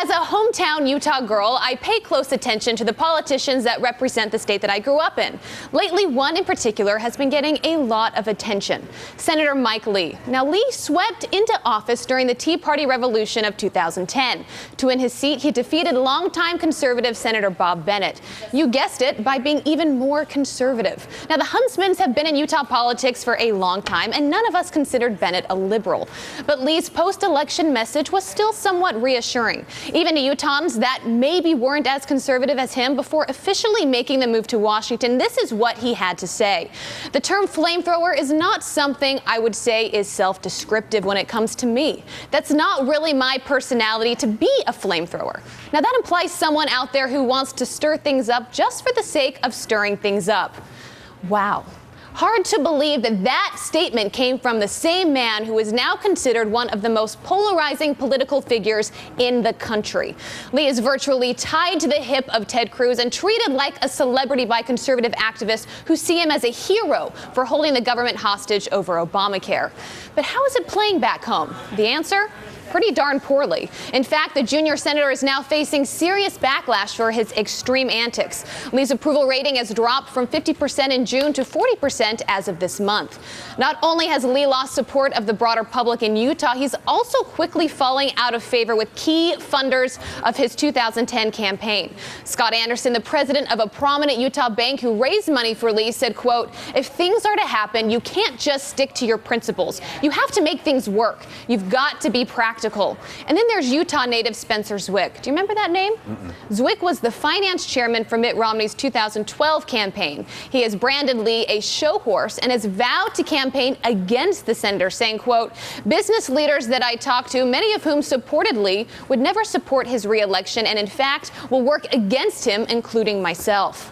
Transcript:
As a hometown Utah girl, I pay close attention to the politicians that represent the state that I grew up in. Lately, one in particular has been getting a lot of attention. Senator Mike Lee. Now, Lee swept into office during the Tea Party revolution of 2010. To win his seat, he defeated longtime conservative Senator Bob Bennett. You guessed it, by being even more conservative. Now, the Huntsmans have been in Utah politics for a long time, and none of us considered Bennett a liberal. But Lee's post-election message was still somewhat reassuring, even to Utahns that maybe weren't as conservative as him before officially making the move to Washington. This is what he had to say. The term flamethrower is not something I would say is self-descriptive when it comes to me. That's not really my personality to be a flamethrower. Now, that implies someone out there who wants to stir things up just for the sake of stirring things up. Wow. Hard to believe that that statement came from the same man who is now considered one of the most polarizing political figures in the country. Lee is virtually tied to the hip of Ted Cruz and treated like a celebrity by conservative activists who see him as a hero for holding the government hostage over Obamacare. But how is it playing back home? The answer? Pretty darn poorly. In fact, the junior senator is now facing serious backlash for his extreme antics. Lee's approval rating has dropped from 50% in June to 40% as of this month. Not only has Lee lost support of the broader public in Utah, he's also quickly falling out of favor with key funders of his 2010 campaign. Scott Anderson, the president of a prominent Utah bank who raised money for Lee, said, quote, "If things are to happen, you can't just stick to your principles. You have to make things work. You've got to be practical." And then there's Utah native Spencer Zwick. Do you remember that name? Zwick was the finance chairman for Mitt Romney's 2012 campaign. He has branded Lee a show horse and has vowed to campaign against the senator, saying, quote, "Business leaders that I talked to, many of whom supported Lee, would never support his re-election and in fact will work against him, including myself."